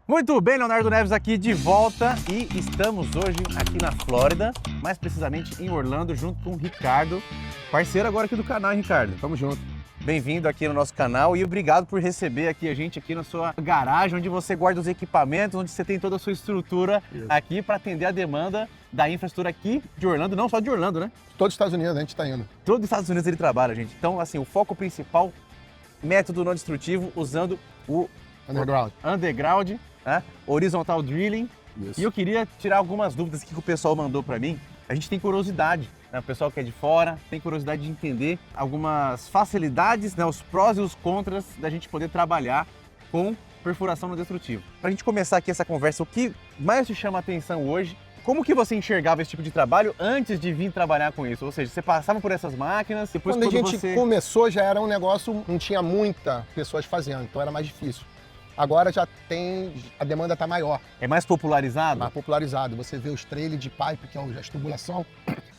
Muito bem, Leonardo Neves aqui de volta e estamos hoje aqui na Flórida, mais precisamente em Orlando, junto com o Ricardo, parceiro agora aqui do canal, hein, Ricardo? Tamo junto. Bem-vindo aqui no nosso canal e obrigado por receber aqui a gente aqui na sua garagem, onde você guarda os equipamentos, onde você tem toda a sua estrutura aqui para atender a demanda da infraestrutura aqui de Orlando, não só de Orlando, né? Todos os Estados Unidos a gente está indo. Todos os Estados Unidos ele trabalha, gente. Então, assim, o foco principal, método não destrutivo, usando o underground, né? Horizontal drilling. Isso. E eu queria tirar algumas dúvidas que o pessoal mandou para mim. A gente tem curiosidade, né? O pessoal que é de fora tem curiosidade de entender algumas facilidades, né? Os prós e os contras da gente poder trabalhar com perfuração não destrutiva. Para a gente começar aqui essa conversa, o que mais te chama a atenção hoje? Como que você enxergava esse tipo de trabalho antes de vir trabalhar com isso? Ou seja, você passava por essas máquinas, depois Quando a gente começou já era um negócio, não tinha muita pessoas fazendo, então era mais difícil. Agora já tem, a demanda está maior. É mais popularizado? Mais popularizado. Você vê os trailers de pipe, que é a tubulação,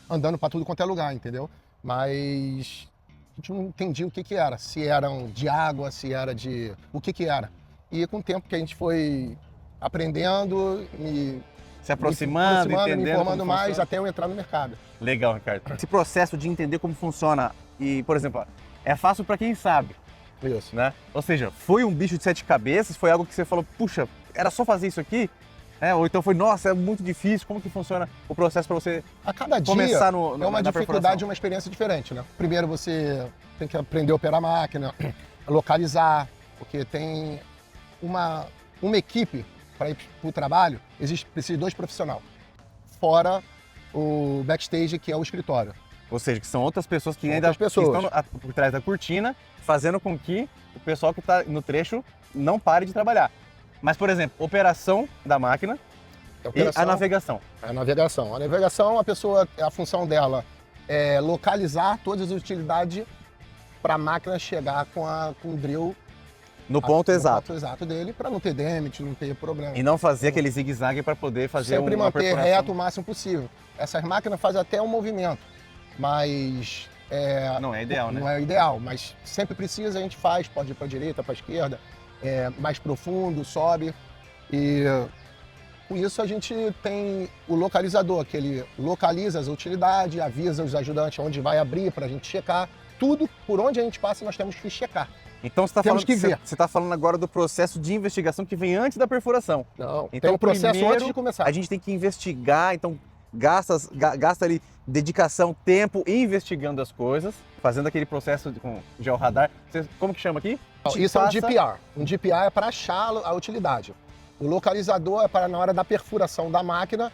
andando para tudo quanto é lugar, entendeu? Mas a gente não entendia o que era. Se eram de água, se era de... o que era. E com o tempo que a gente foi aprendendo, se aproximando, entendendo, me informando mais, funciona, até eu entrar no mercado. Legal, Ricardo. Esse processo de entender como funciona e, por exemplo, é fácil para quem sabe. Isso. Né? Ou seja, foi um bicho de 7 cabeças, foi algo que você falou, puxa, era só fazer isso aqui? Ou então foi, nossa, é muito difícil, como que funciona o processo para você a cada dia começar é uma dificuldade, uma experiência diferente, né? Primeiro você tem que aprender a operar a máquina, localizar, porque tem uma equipe para ir para o trabalho, precisa de 2 profissionais, fora o backstage, que é o escritório. Ou seja, que são outras pessoas que ainda estão por trás da cortina, fazendo com que o pessoal que está no trecho não pare de trabalhar. Mas, por exemplo, operação da máquina e a navegação. A navegação, a função dela é localizar todas as utilidades para a máquina chegar com o drill no ponto exato dele, para não ter damage, não ter problema. E não fazer aquele zigue-zague para poder fazer sempre uma manter perfuração reto o máximo possível. Essas máquinas fazem até um movimento, mas não é ideal, né? Não é ideal, mas sempre precisa, a gente faz, pode ir para a direita, para a esquerda, mais profundo, sobe. E com isso a gente tem o localizador, que ele localiza as utilidades, avisa os ajudantes onde vai abrir para a gente checar. Tudo por onde a gente passa nós temos que checar. Então você está falando agora do processo de investigação que vem antes da perfuração. Não, então tem o processo antes de começar. A gente tem que investigar, então gasta ali dedicação, tempo investigando as coisas, fazendo aquele processo com georradar. Como que chama aqui? Isso é um DPR. Um DPR é para achar a utilidade. O localizador é para na hora da perfuração da máquina,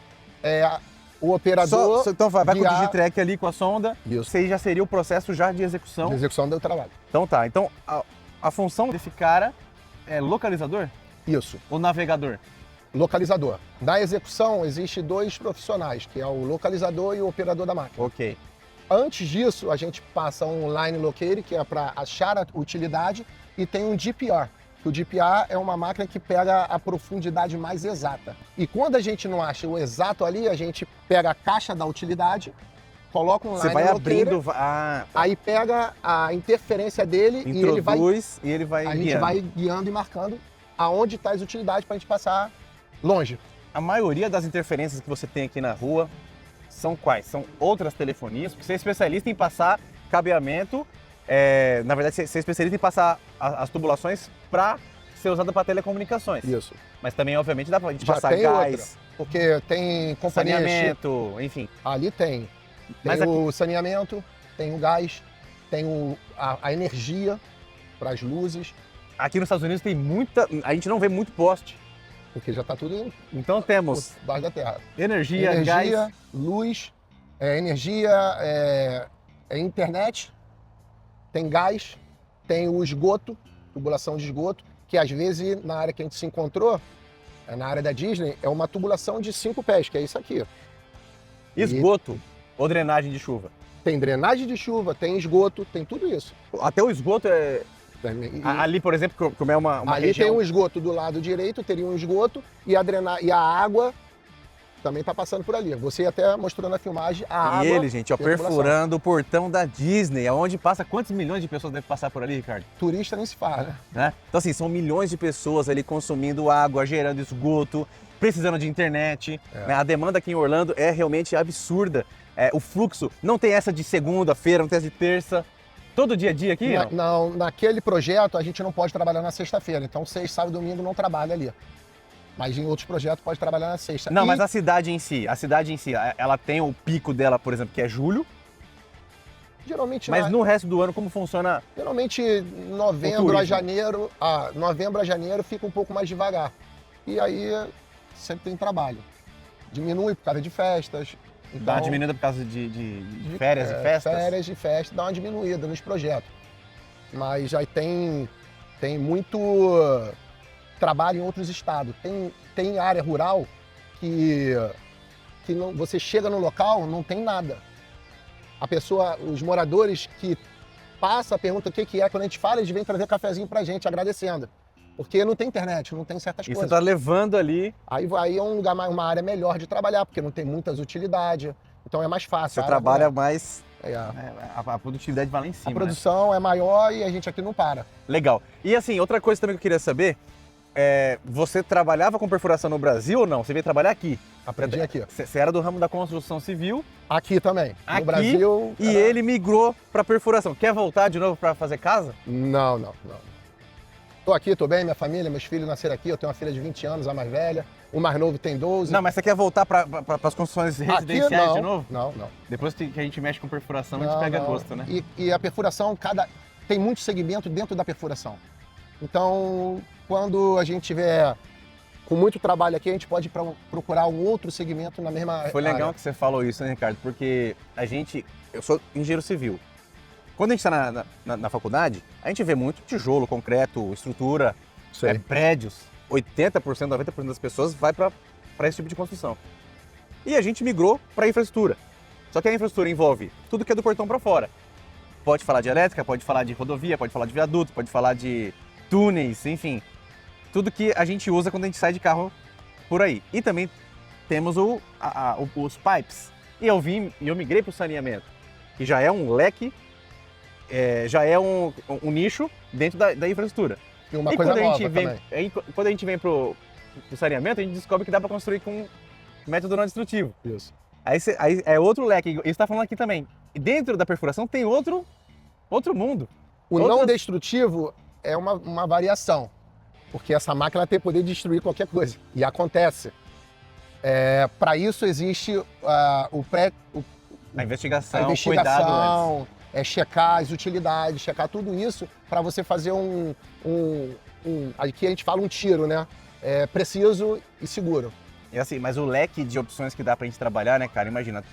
o operador... Então vai com o digitrack ali com a sonda, isso. Isso aí já seria o processo já de execução. De execução do trabalho. Então tá, então a função desse cara é localizador? Isso. Ou navegador? Localizador. Na execução, existe 2 profissionais, que é o localizador e o operador da máquina. Ok. Antes disso, a gente passa um line locator, que é para achar a utilidade, e tem um DPR. O DPR é uma máquina que pega a profundidade mais exata. E quando a gente não acha o exato ali, a gente pega a caixa da utilidade, coloca um line locator, abrindo... aí pega a interferência dele introduz, e ele vai a gente vai guiando e marcando aonde está as utilidades para a gente passar longe. A maioria das interferências que você tem aqui na rua são quais? São outras telefonias? Porque você é especialista em passar cabeamento, na verdade você é especialista em passar as tubulações para ser usada para telecomunicações. Isso. Mas também, obviamente, dá para a gente já passar tem gás, outra, porque tem companhia saneamento, enfim. Ali tem. Tem o saneamento, tem o gás, tem a energia para as luzes. Aqui nos Estados Unidos tem muita... A gente não vê muito poste. Porque já está tudo então temos debaixo da terra. Energia, gás, luz, energia, internet, tem gás, tem o esgoto, tubulação de esgoto, que às vezes na área que a gente se encontrou, na área da Disney, é uma tubulação de 5 pés, que é isso aqui. Esgoto ou drenagem de chuva? Tem drenagem de chuva, tem esgoto, tem tudo isso. Até o esgoto é... Ali, por exemplo, como é uma ali região... tem um esgoto do lado direito, teria um esgoto, e a água também está passando por ali. Você até mostrou na filmagem a água. E ele, gente, ó, e a tubulação. perfurando o portão da Disney, aonde passa quantos milhões de pessoas devem passar por ali, Ricardo? Turista nem se fala, Né? Então, assim, são milhões de pessoas ali consumindo água, gerando esgoto, precisando de internet. Né? A demanda aqui em Orlando é realmente absurda. O fluxo não tem essa de segunda-feira, não tem essa de terça. Todo dia a dia aqui? Não, naquele projeto a gente não pode trabalhar na sexta-feira. Então, sexta, sábado e domingo não trabalha ali. Mas em outros projetos pode trabalhar na sexta. Não, mas a cidade em si, ela tem o pico dela, por exemplo, que é julho. Geralmente, Mas no resto do ano, como funciona? Geralmente, novembro a janeiro fica um pouco mais devagar. E aí, sempre tem trabalho. Diminui por causa de festas. Então, Dá uma diminuída por causa de férias e festas? Férias e festas, dá uma diminuída nos projetos. Mas já tem muito trabalho em outros estados. Tem área rural que não, você chega no local, não tem nada. Os moradores que passam, perguntam o que é, quando a gente fala, eles vêm trazer cafezinho pra gente, agradecendo. Porque não tem internet, não tem certas coisas. E você tá levando ali... Aí é um lugar, uma área melhor de trabalhar, porque não tem muitas utilidades, então é mais fácil. Você trabalha mais... A produtividade vai lá em cima, produção é maior e a gente aqui não para. Legal. E assim, outra coisa também que eu queria saber, você trabalhava com perfuração no Brasil ou não? Você veio trabalhar aqui? Aprendi aqui. Você era do ramo da construção civil. Aqui também. Aqui, no Brasil. E ele migrou para perfuração. Quer voltar de novo para fazer casa? Não. Tô aqui, tô bem, minha família, meus filhos nasceram aqui, eu tenho uma filha de 20 anos, a mais velha, o mais novo tem 12. Não, mas você quer voltar para as construções residenciais de novo? Não. Depois que a gente mexe com perfuração, a gente pega gosto, né? E a perfuração, tem muito segmento dentro da perfuração. Então, quando a gente tiver com muito trabalho aqui, a gente pode procurar um outro segmento na mesma área. Foi legal que você falou isso, né, Ricardo? Porque eu sou engenheiro civil. Quando a gente está na faculdade, a gente vê muito tijolo, concreto, estrutura, prédios. 80%, 90% das pessoas vai para esse tipo de construção. E a gente migrou para a infraestrutura. Só que a infraestrutura envolve tudo que é do portão para fora. Pode falar de elétrica, pode falar de rodovia, pode falar de viaduto, pode falar de túneis, enfim. Tudo que a gente usa quando a gente sai de carro por aí. E também temos os pipes. E eu migrei para o saneamento, que já é um leque, já é um nicho dentro da infraestrutura. E uma coisa nova também. Quando a gente vem pro saneamento, a gente descobre que dá para construir com método não destrutivo. Isso. Aí é outro leque. Isso está falando aqui também. E dentro da perfuração tem outro mundo. Não destrutivo é uma variação, porque essa máquina tem poder de destruir qualquer coisa. E acontece. Para isso existe a investigação, cuidado antes. Checar as utilidades, checar tudo isso para você fazer aqui a gente fala um tiro, né? Preciso e seguro. E assim, mas o leque de opções que dá pra gente trabalhar, né, cara? Imagina,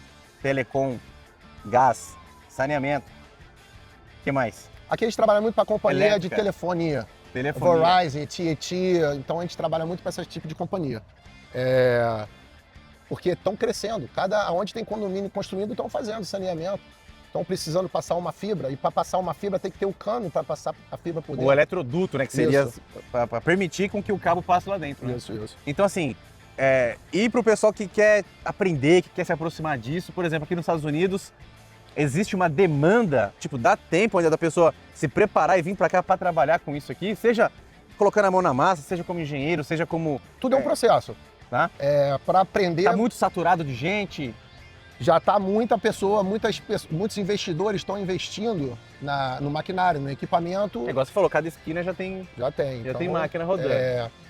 telecom, gás, saneamento, o que mais? Aqui a gente trabalha muito para companhia Elétrica. de telefonia. Verizon, AT&T, então a gente trabalha muito para esse tipo de companhia. Porque estão crescendo, onde tem condomínio construído estão fazendo saneamento. Estão precisando passar uma fibra, e para passar uma fibra tem que ter o cano para passar a fibra por dentro. O eletroduto, né, que seria para permitir com que o cabo passe lá dentro. Né? Isso. Então assim, e para o pessoal que quer aprender, que quer se aproximar disso, por exemplo, aqui nos Estados Unidos, existe uma demanda, dá tempo ainda da pessoa se preparar e vir para cá para trabalhar com isso aqui, seja colocando a mão na massa, seja como engenheiro, seja como... Tudo é um processo. Tá? Para aprender... Tá muito saturado de gente? Já está muitos investidores estão investindo no maquinário, no equipamento. Igual você falou, cada esquina já tem tem máquina rodando.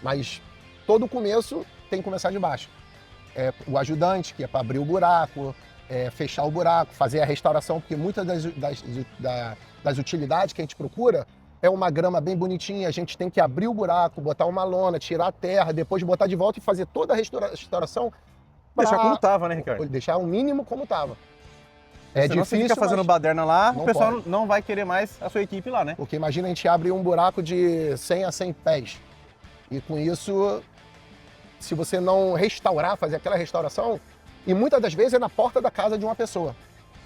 Mas todo começo tem que começar de baixo. O ajudante, que é para abrir o buraco, fechar o buraco, fazer a restauração, porque muitas das utilidades que a gente procura é uma grama bem bonitinha, a gente tem que abrir o buraco, botar uma lona, tirar a terra, depois botar de volta e fazer toda a restauração. Deixar como estava, né, Ricardo? Deixar o mínimo como estava. Senão você fica fazendo baderna lá, o pessoal não vai querer mais a sua equipe lá, né? Porque imagina a gente abre um buraco de 100 a 100 pés. E com isso, se você não restaurar, fazer aquela restauração, e muitas das vezes é na porta da casa de uma pessoa.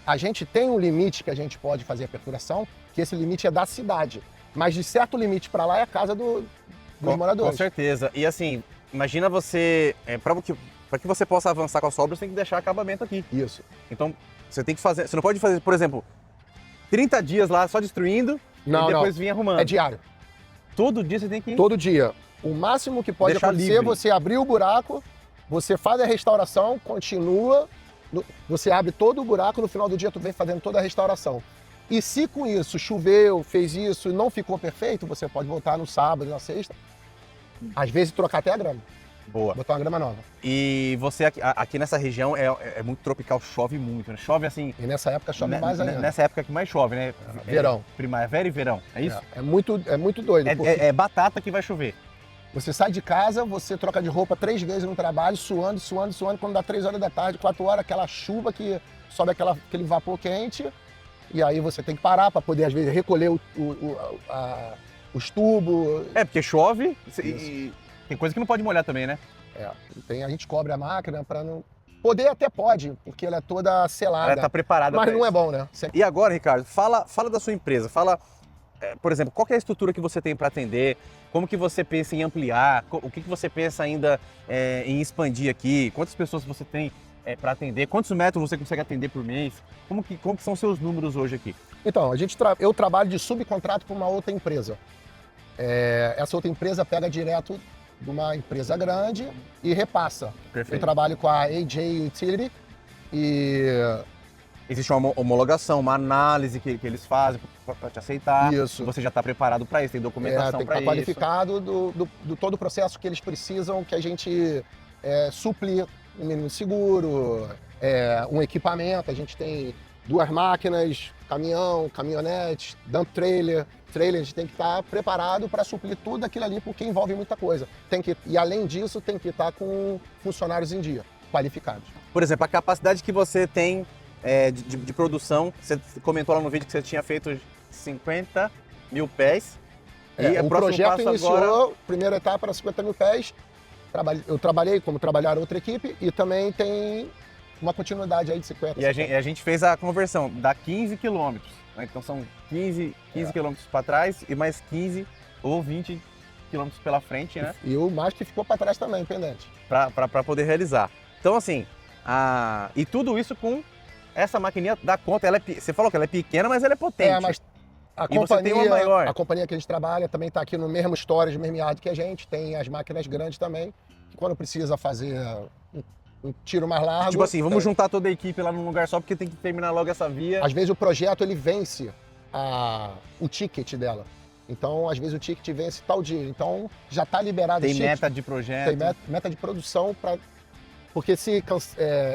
A gente tem um limite que a gente pode fazer a perfuração, que esse limite é da cidade. Mas de certo limite para lá é a casa dos moradores. Com certeza. E assim, imagina você... para que você possa avançar com a sua obra, você tem que deixar acabamento aqui. Isso. Então, você tem que fazer, você não pode fazer, por exemplo, 30 dias lá só destruindo Não, e depois não. vir arrumando. É diário. Todo dia você tem que Todo dia. O máximo que pode Deixar acontecer é livre. você abrir o buraco, você faz a restauração, continua, você abre todo o buraco, no final do dia tu vem fazendo toda a restauração. E se com isso choveu, fez isso e não ficou perfeito, você pode voltar no sábado, na sexta, às vezes trocar até a grama, boa. botar uma grama nova. E você aqui nessa região é muito tropical, chove muito, né? Chove assim, E nessa época chove mais ainda. nessa época que mais chove, né? Verão. Primavera e verão, é isso? É muito doido. porque É batata que vai chover. Você sai de casa, você troca de roupa 3 vezes no trabalho, suando, quando dá 3 horas da tarde, 4 horas, aquela chuva que sobe aquele vapor quente, e aí você tem que parar para poder, às vezes, recolher os tubos. Porque chove e tem coisa que não pode molhar também, né? A gente cobre a máquina para não... Poder até pode, porque ela é toda selada. Ela tá preparada Mas pra não isso. é bom, né? E agora, Ricardo, fala da sua empresa, por exemplo, qual que é a estrutura que você tem para atender, como que você pensa em ampliar, o que você pensa ainda em expandir aqui, quantas pessoas você tem para atender, quantos metros você consegue atender por mês, como que são os seus números hoje aqui? Então, eu trabalho de subcontrato para uma outra empresa. Essa outra empresa pega direto de uma empresa grande e repassa. Perfeito. Eu trabalho com a AJ Utility e... Existe uma homologação, uma análise que eles fazem para te aceitar. Isso. Você já está preparado para isso, tem documentação tem que para estar isso. qualificado do todo o processo que eles precisam, que a gente suplir um mínimo de seguro, um equipamento. A gente tem 2 máquinas, caminhão, caminhonete, dump trailer. A gente tem que estar preparado para suplir tudo aquilo ali, porque envolve muita coisa. E além disso, tem que estar com funcionários em dia, qualificados. Por exemplo, a capacidade que você tem de produção, você comentou lá no vídeo que você tinha feito 50 mil pés. E o projeto iniciou, agora... primeira etapa era 50 mil pés. Eu trabalhei como trabalhar outra equipe e também tem uma continuidade aí de 50. E a gente fez a conversão, dá 15 quilômetros. Né? Então são 15 quilômetros para trás e mais 15 ou 20 quilômetros pela frente, né? E o mais que ficou para trás também, pendente. Para poder realizar. Então assim, e tudo isso com essa maquininha dá conta. Você falou que ela é pequena, mas ela é potente. Mas você tem uma maior. A companhia que a gente trabalha também está aqui no mesmo storage, no mesmo yard que a gente. Tem as máquinas grandes também, que quando precisa fazer um tiro mais largo... Tipo assim, vamos juntar toda a equipe lá num lugar só porque tem que terminar logo essa via. Às vezes o projeto ele vence o ticket dela. Então, às vezes o ticket vence tal dia. Então, já está liberado Tem o ticket. meta de projeto. Tem meta de produção para... Porque se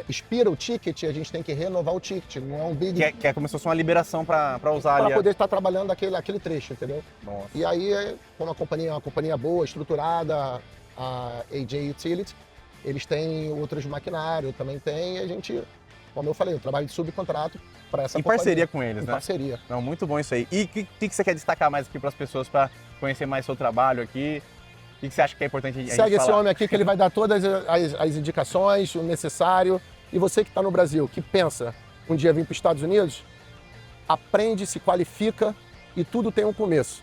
expira o ticket, a gente tem que renovar o ticket, não é um big... Que é como se fosse uma liberação para usar ali. Para poder estar trabalhando aquele trecho, entendeu? Nossa. E aí, como uma companhia boa, estruturada, a AJ Utility, eles têm outros maquinários, também tem, e a gente, como eu falei, eu trabalho de subcontrato para essa companhia. Em parceria com eles, né? Em parceria. Não, muito bom isso aí. E o que você quer destacar mais aqui para as pessoas para conhecer mais seu trabalho aqui? O que você acha que é importante a gente falar? Segue esse homem aqui que ele vai dar todas as indicações, o necessário. E você que está no Brasil, que pensa um dia vir para os Estados Unidos, aprende, se qualifica e tudo tem um começo.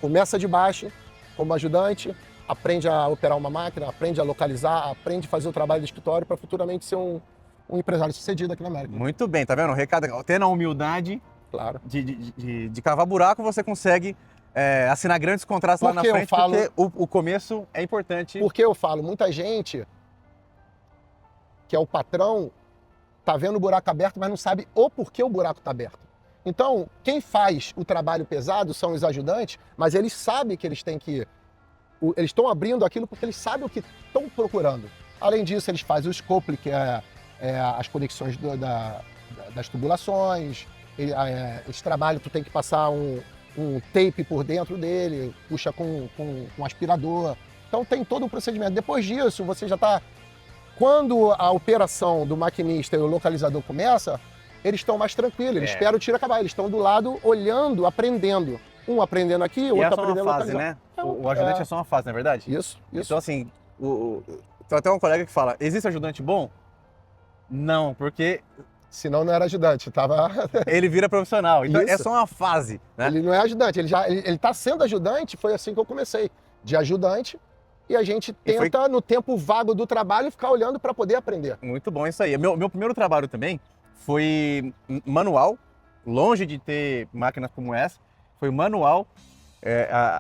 Começa de baixo, como ajudante, aprende a operar uma máquina, aprende a localizar, aprende a fazer o trabalho do escritório para futuramente ser um empresário sucedido aqui na América. Muito bem, tá vendo? O recado, tendo a humildade Claro. de cavar buraco, você consegue assinar grandes contratos lá na frente, porque o começo é importante. Porque eu falo, muita gente que é o patrão tá vendo o buraco aberto, mas não sabe o porquê o buraco está aberto. Então, quem faz o trabalho pesado são os ajudantes, mas eles sabem que eles têm que... Eles estão abrindo aquilo porque eles sabem o que estão procurando. Além disso, eles fazem o scope, que é as conexões das tubulações. Esse trabalho, tu tem que passar um tape por dentro dele, puxa com um aspirador. Então tem todo um procedimento. Depois disso, você já está... Quando a operação do maquinista e o localizador começa, eles estão mais tranquilos, eles esperam o tiro acabar. Eles estão do lado, olhando, aprendendo. Um aprendendo aqui, o outro aprendendo uma fase, né? O ajudante é só uma fase, não é verdade? Isso. Então assim, tem até um colega que fala, existe ajudante bom? Não, porque... Senão não era ajudante, Ele vira profissional, então Isso. é só uma fase, né? Ele não é ajudante, ele está sendo ajudante, foi assim que eu comecei. De ajudante, e a gente tenta, no tempo vago do trabalho, ficar olhando para poder aprender. Muito bom isso aí. Meu primeiro trabalho também foi manual, longe de ter máquinas como essa, foi manual.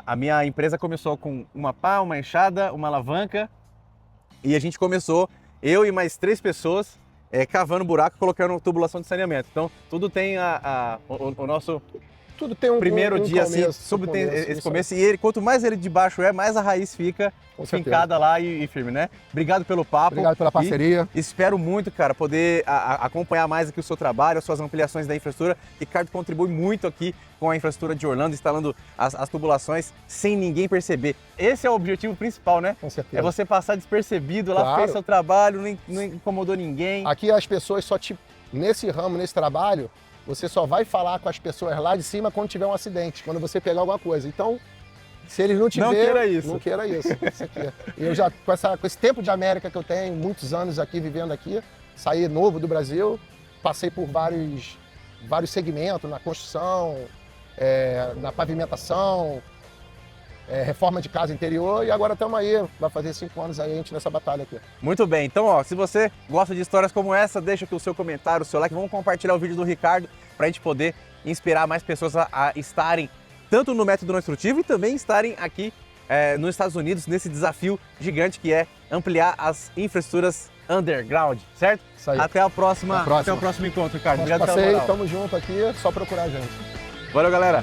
A minha empresa começou com uma pá, uma enxada, uma alavanca, e a gente começou, eu e mais 3 pessoas, cavando buraco e colocando tubulação de saneamento. Então, tudo tem o nosso Tudo tem um primeiro dia, começo, assim, tudo tem esse isso começo. E ele, quanto mais ele de baixo mais a raiz fica Com certeza. fincada lá e firme, né? Obrigado pelo papo. Obrigado pela parceria. E espero muito, cara, poder acompanhar mais aqui o seu trabalho, as suas ampliações da infraestrutura. Ricardo contribui muito aqui com a infraestrutura de Orlando, instalando as tubulações sem ninguém perceber. Esse é o objetivo principal, né? Com certeza. É você passar despercebido, lá Claro. fez seu trabalho, não incomodou ninguém. Aqui as pessoas nesse ramo, nesse trabalho, você só vai falar com as pessoas lá de cima quando tiver um acidente, quando você pegar alguma coisa. Então, se eles não te Não verem, queira isso. não queira isso. Isso aqui. Eu já, com esse tempo de América que eu tenho, muitos anos aqui vivendo aqui, saí novo do Brasil, passei por vários segmentos, na construção, na pavimentação, reforma de casa interior, e agora estamos aí, vai fazer 5 anos aí a gente nessa batalha aqui. Muito bem, então ó, se você gosta de histórias como essa, deixa aqui o seu comentário, o seu like, vamos compartilhar o vídeo do Ricardo para a gente poder inspirar mais pessoas a estarem tanto no método não instrutivo e também estarem aqui nos Estados Unidos nesse desafio gigante que é ampliar as infraestruturas underground, certo? Isso aí. Até a próxima, Até a próxima. até o próximo encontro, Ricardo. Nosso Obrigado pela passeio, moral. tamo junto aqui, só procurar a gente. Valeu, galera.